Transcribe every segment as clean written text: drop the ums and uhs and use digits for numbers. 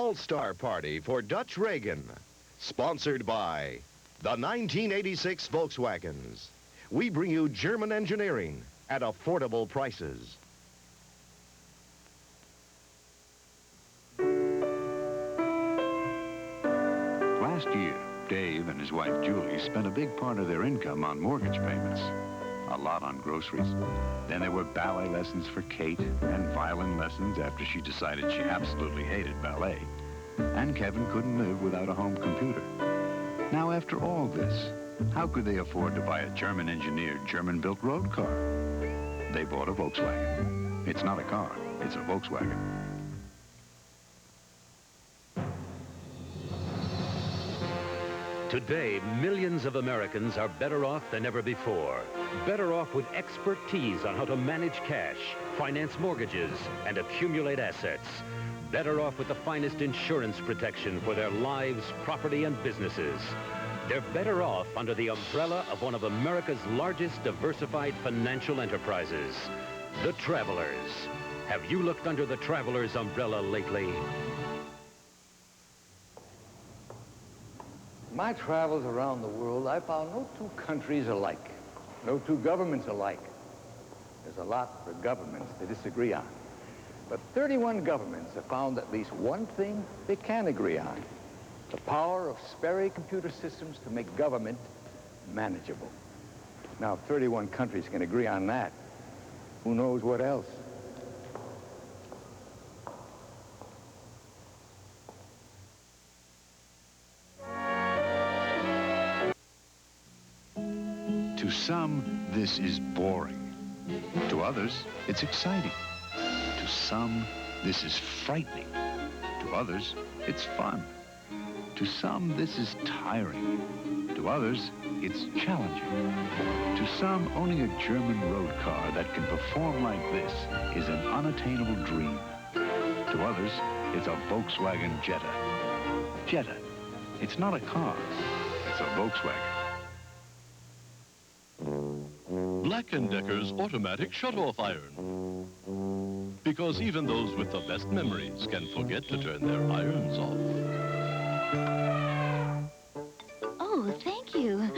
All-Star Party for Dutch Reagan. Sponsored by the 1986 Volkswagens. We bring you German engineering at affordable prices. Last year, Dave and his wife Julie spent a big part of their income on mortgage payments. A lot on groceries. Then there were ballet lessons for Kate and violin lessons after she decided she absolutely hated ballet. And Kevin couldn't live without a home computer. Now, after all this, how could they afford to buy a German-engineered, German-built road car? They bought a Volkswagen. It's not a car, it's a Volkswagen. Today, millions of Americans are better off than ever before. Better off with expertise on how to manage cash, finance mortgages, and accumulate assets. Better off with the finest insurance protection for their lives, property, and businesses. They're better off under the umbrella of one of America's largest diversified financial enterprises, the Travelers. Have you looked under the Travelers umbrella lately? In my travels around the world, I found no two countries alike, no two governments alike. There's a lot for governments to disagree on. But 31 governments have found at least one thing they can agree on: the power of Sperry computer systems to make government manageable. Now, if 31 countries can agree on that, who knows what else? To some, this is boring. To others, it's exciting. To some, this is frightening. To others, it's fun. To some, this is tiring. To others, it's challenging. To some, owning a German road car that can perform like this is an unattainable dream. To others, it's a Volkswagen Jetta. Jetta. It's not a car. It's a Volkswagen. Black & Decker's automatic shut-off iron. Because even those with the best memories can forget to turn their irons off. Oh, thank you.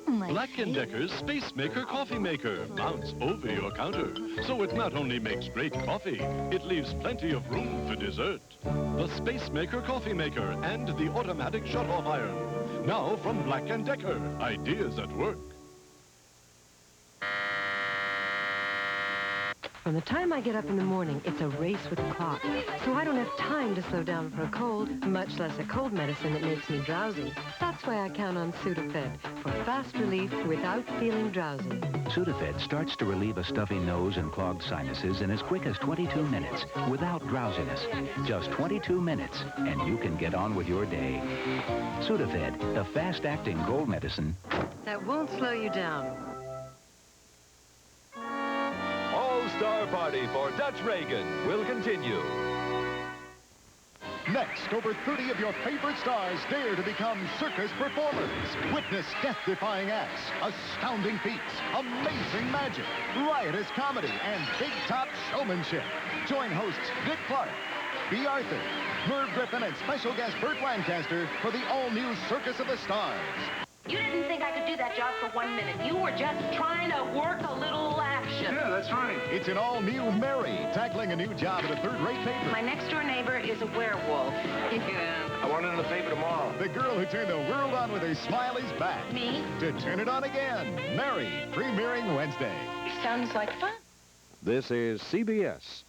My Black & Decker's Space Maker Coffee Maker mounts over your counter, so it not only makes great coffee, it leaves plenty of room for dessert. The Space Maker Coffee Maker and the automatic shut-off iron. Now from Black & Decker, ideas at work. From the time I get up in the morning, it's a race with the clock. So I don't have time to slow down for a cold, much less a cold medicine that makes me drowsy. That's why I count on Sudafed for fast relief without feeling drowsy. Sudafed starts to relieve a stuffy nose and clogged sinuses in as quick as 22 minutes without drowsiness. Just 22 minutes, and you can get on with your day. Sudafed, the fast-acting cold medicine That won't slow you down. All-Star Party for Dutch Reagan will continue. Next, over 30 of your favorite stars dare to become circus performers. Witness death-defying acts, astounding feats, amazing magic, riotous comedy, and big-top showmanship. Join hosts Dick Clark, B. Arthur, Merv Griffin, and special guest Burt Lancaster for the all-new Circus of the Stars. You didn't think I could do that job for 1 minute. You were just trying to work a little action. Yeah, that's right. It's an all-new Mary, tackling a new job at a third-rate paper. My next-door neighbor is a werewolf. I want it in the paper tomorrow. The girl who turned the world on with her smile is back. Me? To turn it on again. Mary, premiering Wednesday. Sounds like fun. This is CBS.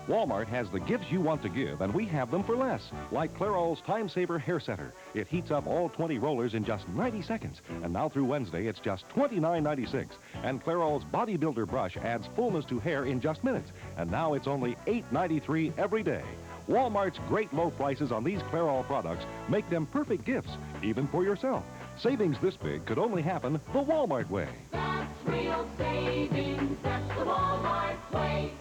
Walmart has the gifts you want to give, and we have them for less. Like Clairol's Time Saver Hair Setter. It heats up all 20 rollers in just 90 seconds. And now through Wednesday, it's just $29.96. And Clairol's Bodybuilder Brush adds fullness to hair in just minutes. And now it's only $8.93 every day. Walmart's great low prices on these Clairol products make them perfect gifts, even for yourself. Savings this big could only happen the Walmart way. That's real savings. That's the Walmart way.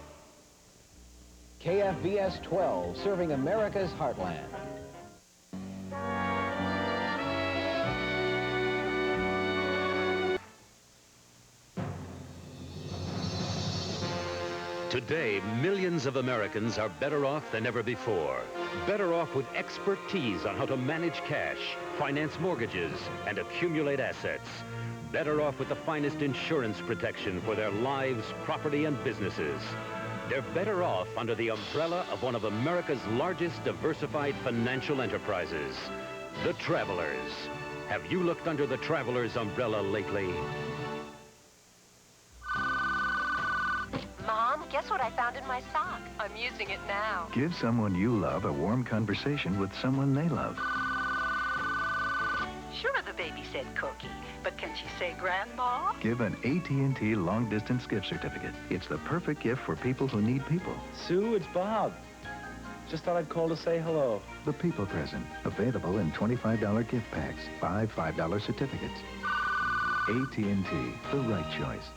KFVS 12, serving America's heartland. Today, millions of Americans are better off than ever before. Better off with expertise on how to manage cash, finance mortgages, and accumulate assets. Better off with the finest insurance protection for their lives, property, and businesses. They're better off under the umbrella of one of America's largest diversified financial enterprises, the Travelers. Have you looked under the Travelers umbrella lately? Mom, guess what I found in my sock? I'm using it now. Give someone you love a warm conversation with someone they love. Sure, the baby said cookie, but can she say grandma? Give an AT&T long-distance gift certificate. It's the perfect gift for people who need people. Sue, it's Bob. Just thought I'd call to say hello. The People Present. Available in $25 gift packs. 5 $5 certificates. AT&T. The right choice.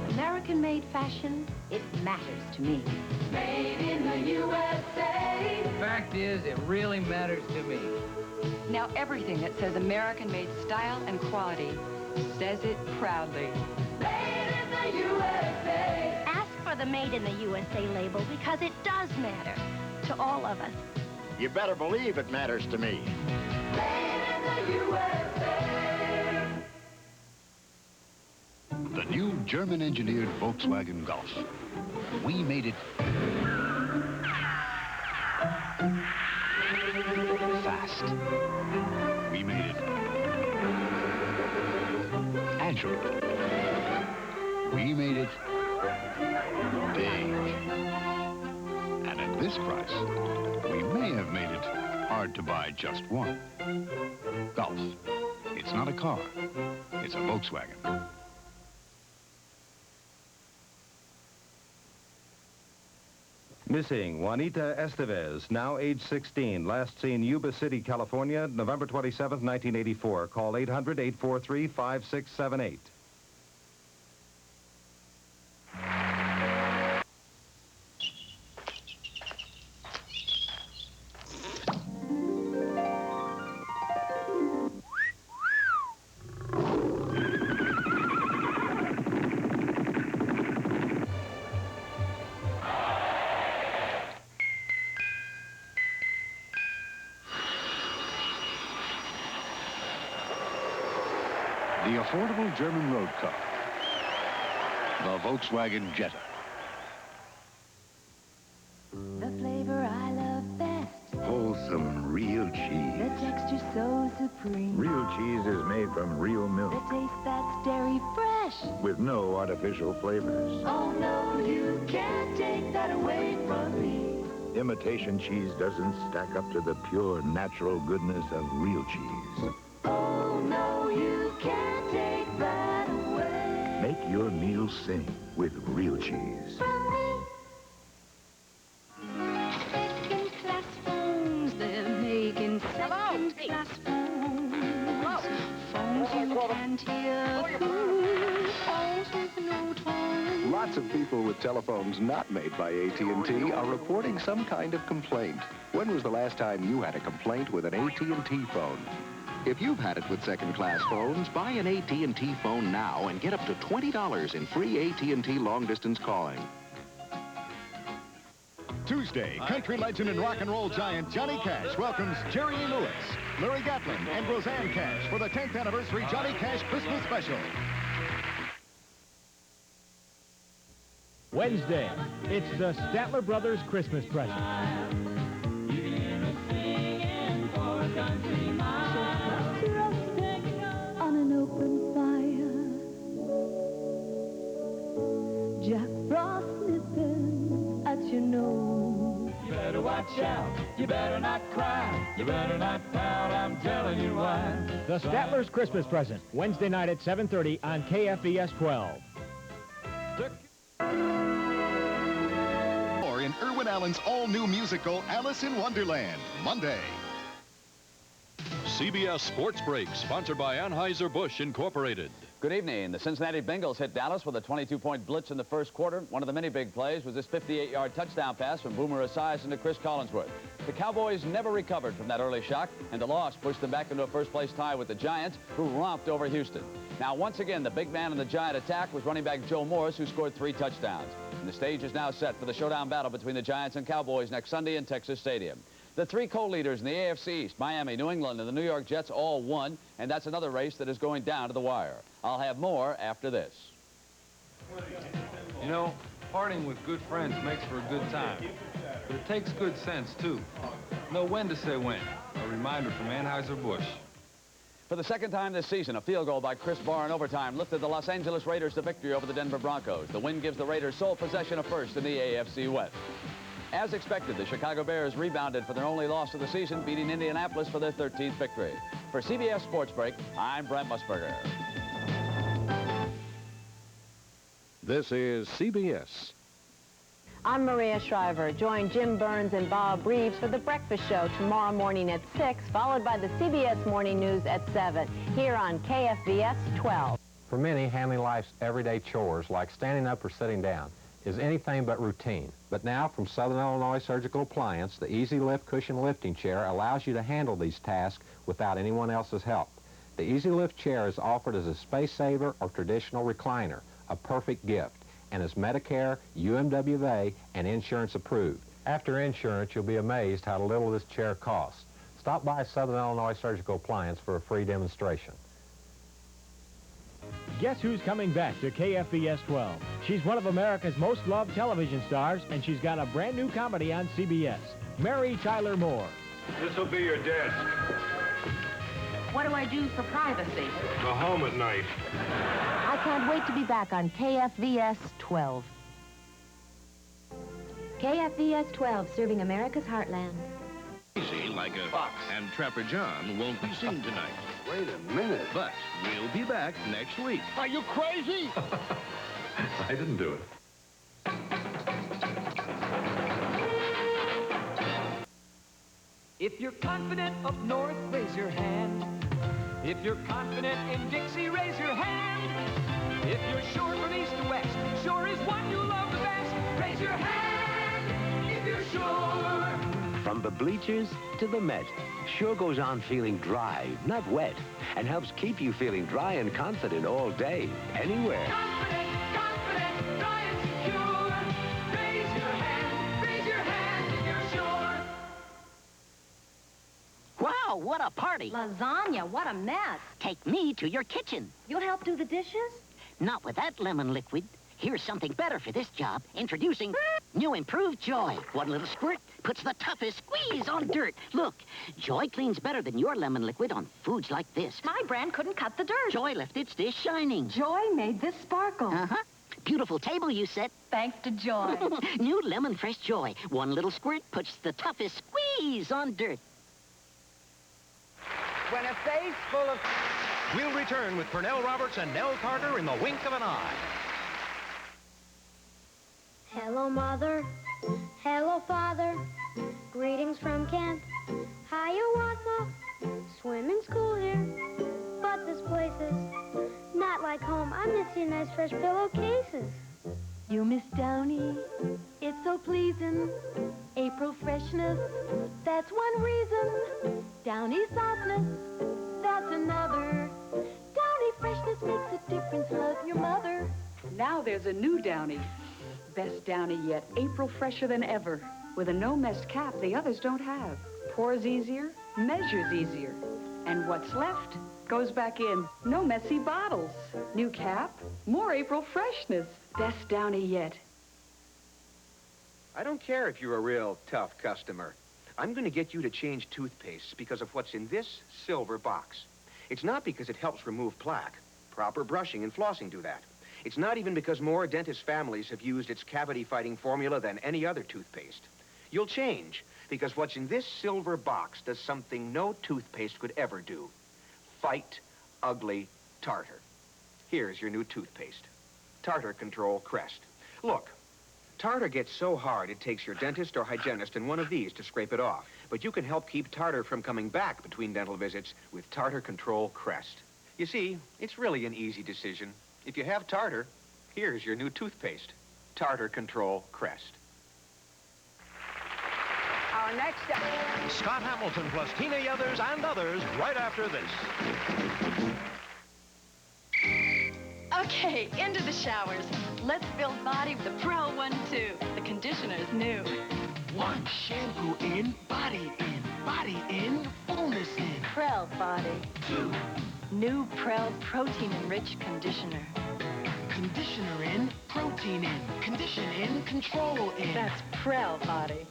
American-made fashion, it matters to me. Made in the USA. The fact is, it really matters to me. Now everything that says American-made style and quality says it proudly. Made in the USA. Ask for the Made in the USA label because it does matter to all of us. You better believe it matters to me. Made in the USA. The new German-engineered Volkswagen Golf. We made it fast. We made it agile. We made it big. And at this price, we may have made it hard to buy just one. Golf. It's not a car. It's a Volkswagen. Missing Juanita Estevez, now age 16, last seen Yuba City, California, November 27, 1984. Call 800-843-5678. The affordable German road car. The Volkswagen Jetta. The flavor I love best. Wholesome, real cheese. The texture so supreme. Real cheese is made from real milk. The taste that's dairy fresh. With no artificial flavors. Oh no, you can't take that away from me. Imitation cheese doesn't stack up to the pure, natural goodness of real cheese. Oh no, you can't take that away. Make your meal sing with real cheese. Second class phones, they're making second class phones. Phones you can't hear through, phones with no tone. Lots of people with telephones not made by AT&T are reporting some kind of complaint. When was the last time you had a complaint with an AT&T phone? If you've had it with second-class phones, buy an AT&T phone now and get up to $20 in free AT&T long-distance calling. Tuesday, country legend and rock and roll giant Johnny Cash welcomes Jerry Lee Lewis, Larry Gatlin, and Roseanne Cash for the 10th anniversary Johnny Cash Christmas special. Wednesday, it's the Statler Brothers Christmas present. On an open fire, Jack Frost nipping at your nose. You better watch out, you better not cry, you better not pout, I'm telling you why. The Statler's Christmas present, Wednesday night at 7:30 on KFVS 12. Or in Irwin Allen's all-new musical Alice in Wonderland, Monday. CBS Sports Break, sponsored by Anheuser-Busch Incorporated. Good evening. The Cincinnati Bengals hit Dallas with a 22-point blitz in the first quarter. One of the many big plays was this 58-yard touchdown pass from Boomer Esiason to Chris Collinsworth. The Cowboys never recovered from that early shock, and the loss pushed them back into a first-place tie with the Giants, who romped over Houston. Now, once again, the big man in the Giant attack was running back Joe Morris, who scored 3 touchdowns. And the stage is now set for the showdown battle between the Giants and Cowboys next Sunday in Texas Stadium. The 3 co-leaders in the AFC East, Miami, New England, and the New York Jets, all won, and that's another race that is going down to the wire. I'll have more after this. You know, partying with good friends makes for a good time. But it takes good sense, too. Know when to say when. A reminder from Anheuser-Busch. For the second time this season, a field goal by Chris Barr in overtime lifted the Los Angeles Raiders to victory over the Denver Broncos. The win gives the Raiders sole possession of first in the AFC West. As expected, the Chicago Bears rebounded for their only loss of the season, beating Indianapolis for their 13th victory. For CBS Sports Break, I'm Brent Musburger. This is CBS. I'm Maria Shriver. Join Jim Burns and Bob Reeves for The Breakfast Show tomorrow morning at 6, followed by the CBS Morning News at 7, here on KFVS 12. For many, handling life's everyday chores, like standing up or sitting down, is anything but routine. But now, from Southern Illinois Surgical Appliance, the Easy Lift Cushion Lifting Chair allows you to handle these tasks without anyone else's help. The Easy Lift chair is offered as a space saver or traditional recliner, a perfect gift, and is Medicare, UMWA, and insurance approved. After insurance, you'll be amazed how little this chair costs. Stop by Southern Illinois Surgical Appliance for a free demonstration. Guess who's coming back to KFVS 12? She's one of America's most loved television stars, and she's got a brand new comedy on CBS. Mary Tyler Moore. This'll be your desk. What do I do for privacy? Go home at night. I can't wait to be back on KFVS 12. KFVS 12, serving America's heartland. Easy like a fox. And Trapper John won't be seen tonight. Wait a minute. But we'll be back next week. Are you crazy? I didn't do it. If you're confident up north, raise your hand. If you're confident in Dixie, raise your hand. If you're sure from east to west, sure is what you love the best, raise your hand if you're sure. From the bleachers to the Met, Sure goes on feeling dry, not wet, and helps keep you feeling dry and confident all day, anywhere. Confident, dry and secure. Raise your hand if you're sure. Wow, what a party. Lasagna, what a mess. Take me to your kitchen. You'll help do the dishes? Not with that lemon liquid. Here's something better for this job. Introducing new improved Joy. One little squirt puts the toughest squeeze on dirt. Look, Joy cleans better than your lemon liquid on foods like this. My brand couldn't cut the dirt. Joy left its dish shining. Joy made this sparkle. Uh-huh. Beautiful table you set. Thanks to Joy. New lemon fresh Joy. One little squirt puts the toughest squeeze on dirt. When a face full of... We'll return with Pernell Roberts and Nell Carter in the wink of an eye. Hello, Mother. Hello, Father. Greetings from camp. Hiawatha. Swimming school here. But this place is not like home. I miss your nice fresh pillowcases. You miss Downy. It's so pleasing. April freshness. That's one reason. Downy softness. That's another. Downy freshness makes a difference. Love your mother. Now there's a new Downy. Best Downy yet, April fresher than ever. With a no-mess cap the others don't have. Pours easier, measures easier. And what's left goes back in. No messy bottles. New cap, more April freshness. Best Downy yet. I don't care if you're a real tough customer. I'm going to get you to change toothpaste because of what's in this silver box. It's not because it helps remove plaque. Proper brushing and flossing do that. It's not even because more dentist families have used its cavity-fighting formula than any other toothpaste. You'll change because what's in this silver box does something no toothpaste could ever do. Fight ugly tartar. Here's your new toothpaste. Tartar Control Crest. Look, tartar gets so hard it takes your dentist or hygienist and one of these to scrape it off. But you can help keep tartar from coming back between dental visits with Tartar Control Crest. You see, it's really an easy decision. If you have tartar, here's your new toothpaste, Tartar Control Crest. Our next... Scott Hamilton plus Tina Yothers and others right after this. Okay, into the showers. Let's build body with the Prel 1-2. The conditioner is new. 1, shampoo in, body in, fullness in. Prel body. 2, New Prel protein-enriched conditioner. conditioner in, protein in, condition in, control in. That's Prel body.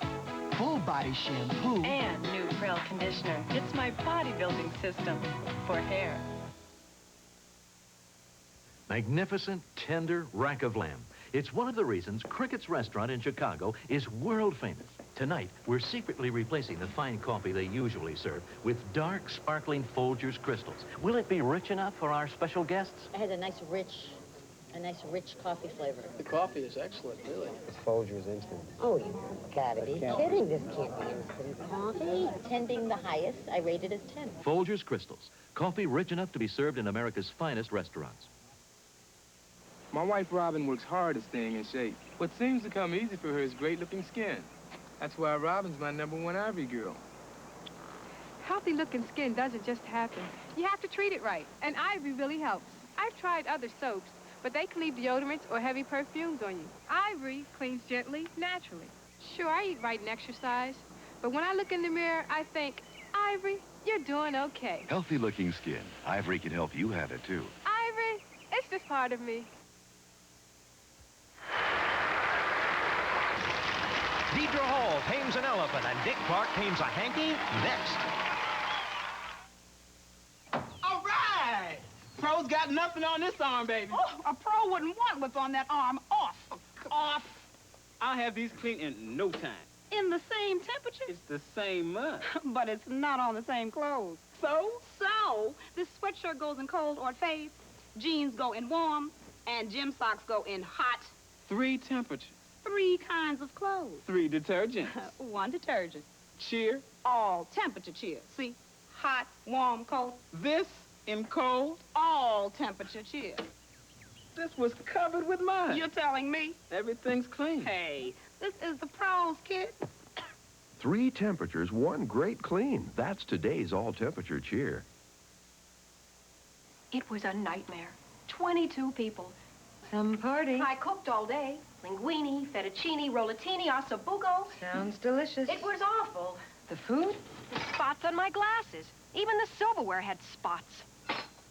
Full body shampoo. And new Prel conditioner. It's my bodybuilding system for hair. Magnificent, tender rack of lamb. It's one of the reasons Cricket's restaurant in Chicago is world famous. Tonight, we're secretly replacing the fine coffee they usually serve with dark, sparkling Folgers crystals. Will it be rich enough for our special guests? It has a nice rich coffee flavor. The coffee is excellent, really. It's Folgers Instant. Oh, you gotta be kidding. This can't be instant coffee. Tending the highest, I rate it as 10. Folgers crystals. Coffee rich enough to be served in America's finest restaurants. My wife, Robin, works hard at staying in shape. What seems to come easy for her is great-looking skin. That's why Robin's my #1 Ivory girl. Healthy-looking skin doesn't just happen. You have to treat it right, and Ivory really helps. I've tried other soaps, but they can leave deodorants or heavy perfumes on you. Ivory cleans gently, naturally. Sure, I eat right and exercise, but when I look in the mirror, I think, Ivory, you're doing okay. Healthy-looking skin. Ivory can help you have it, too. Ivory, it's just part of me. Deidre Hall tames an elephant, and Dick Clark tames a hanky next. All right! Pro's got nothing on this arm, baby. Oh, a pro wouldn't want what's on that arm off. Off. I'll have these clean in no time. In the same temperature? It's the same month. But it's not on the same clothes. So? So, this sweatshirt goes in cold or it fades, jeans go in warm, and gym socks go in hot. 3 temperatures. 3 kinds of clothes. 3 detergents. 1 detergent. Cheer. All temperature cheer. See? Hot, warm, cold. This in cold. All temperature cheer. This was covered with mud. You're telling me? Everything's clean. Hey, this is the pros, kid. 3 temperatures, 1 great clean. That's today's all-temperature cheer. It was a nightmare. 22 people. Some party. I cooked all day. Linguine, fettuccine, rollatini, ossobuco. Sounds delicious. It was awful. The food? The spots on my glasses. Even the silverware had spots.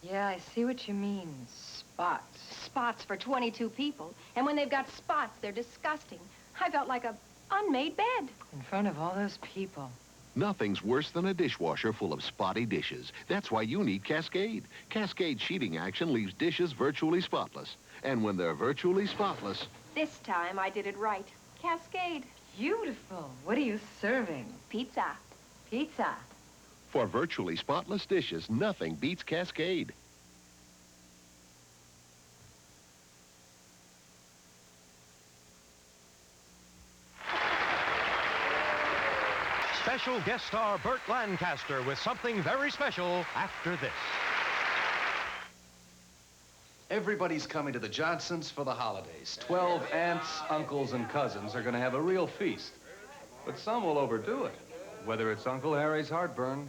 Yeah, I see what you mean. Spots. Spots for 22 people. And when they've got spots, they're disgusting. I felt like a unmade bed. In front of all those people. Nothing's worse than a dishwasher full of spotty dishes. That's why you need Cascade. Cascade sheeting action leaves dishes virtually spotless. And when they're virtually spotless... This time I did it right. Cascade. Beautiful. What are you serving? Pizza. Pizza. For virtually spotless dishes, nothing beats Cascade. Special guest star Burt Lancaster with something very special after this. Everybody's coming to the Johnsons for the holidays. 12 aunts, uncles, and cousins are going to have a real feast. But some will overdo it, whether it's Uncle Harry's heartburn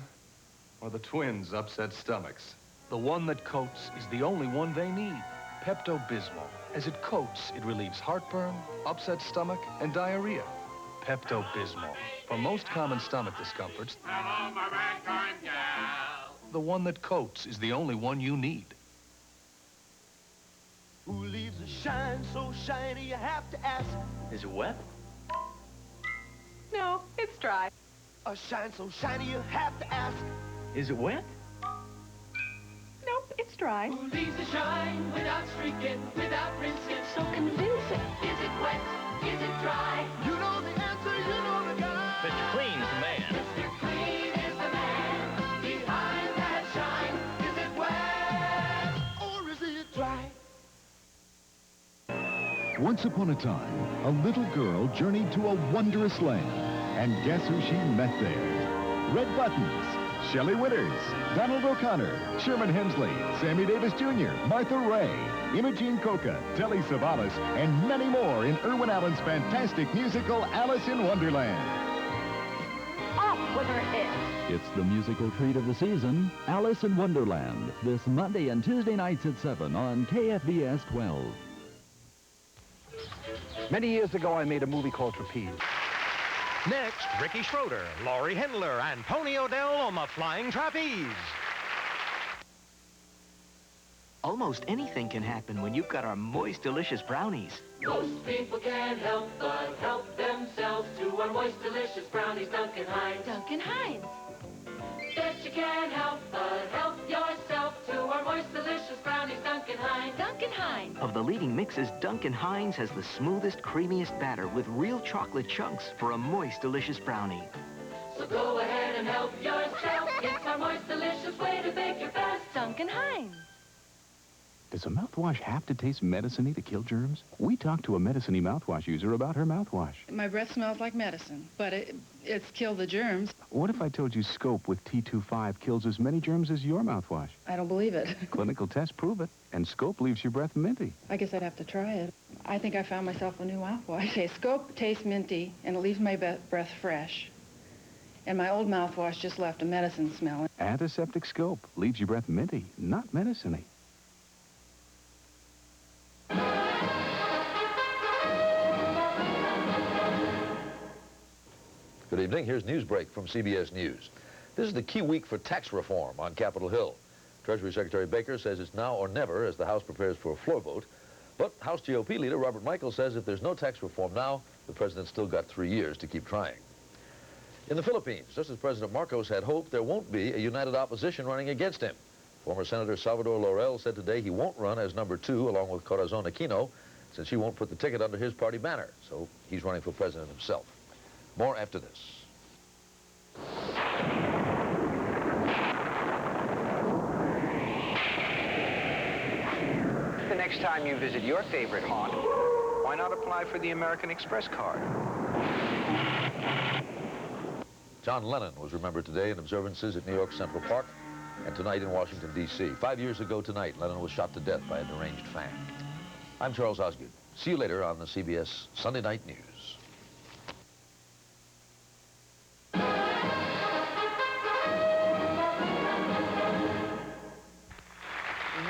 or the twins' upset stomachs. The one that coats is the only one they need. Pepto-Bismol. As it coats, it relieves heartburn, upset stomach, and diarrhea. Pepto-Bismol. For most common stomach discomforts, hello, my ragtime gal. The one that coats is the only one you need. Who leaves a shine so shiny you have to ask? Is it wet? No, it's dry. A shine so shiny you have to ask. Is it wet? Nope, it's dry. Who leaves a shine without streaking, without rinsing? So convincing. Is it wet? Is it dry? You know the answer, you know the guy. Mr. Clean's the man. Mr. Clean is the man behind that shine. Is it wet? Or is it dry? Once upon a time, a little girl journeyed to a wondrous land. And guess who she met there? Red Buttons, Shelley Winters, Donald O'Connor, Sherman Hemsley, Sammy Davis Jr., Martha Ray, Imogene Coca, Telly Savalas, and many more in Irwin Allen's fantastic musical Alice in Wonderland. Up! with her hit. It's the musical treat of the season, Alice in Wonderland, this Monday and Tuesday nights at 7 on KFVS 12. Many years ago, I made a movie called Trapeze. Next, Ricky Schroeder, Laurie Hindler, and Tony O'Dell on the Flying Trapeze. Almost anything can happen when you've got our moist, delicious brownies. Most people can't help but help themselves to our moist, delicious brownies, Duncan Hines. Duncan Hines. Bet you can't help but help yourself to our moist, delicious brownies, Duncan Hines. Duncan Hines. Of the leading mixes, Duncan Hines has the smoothest, creamiest batter with real chocolate chunks for a moist, delicious brownie. So go ahead and help yourself. It's our moist, delicious way to bake your best. Duncan Hines. Does a mouthwash have to taste medicine-y to kill germs? We talked to a medicine-y mouthwash user about her mouthwash. My breath smells like medicine, but it's killed the germs. What if I told you Scope with T25 kills as many germs as your mouthwash? I don't believe it. Clinical tests prove it, and Scope leaves your breath minty. I guess I'd have to try it. I think I found myself a new mouthwash. Okay, Scope tastes minty, and it leaves my breath fresh. And my old mouthwash just left a medicine smell. Antiseptic Scope leaves your breath minty, not medicine-y. Good evening. Here's Newsbreak from CBS News. This is the key week for tax reform on Capitol Hill. Treasury Secretary Baker says it's now or never as the House prepares for a floor vote. But House GOP leader Robert Michael says if there's no tax reform now, the president's still got 3 years to keep trying. In the Philippines, just as President Marcos had hoped, there won't be a united opposition running against him. Former Senator Salvador Laurel said today he won't run as number 2 along with Corazon Aquino since he won't put the ticket under his party banner. So he's running for president himself. More after this. The next time you visit your favorite haunt, why not apply for the American Express card? John Lennon was remembered today in observances at New York Central Park and tonight in Washington, D.C. 5 years ago tonight, Lennon was shot to death by a deranged fan. I'm Charles Osgood. See you later on the CBS Sunday Night News.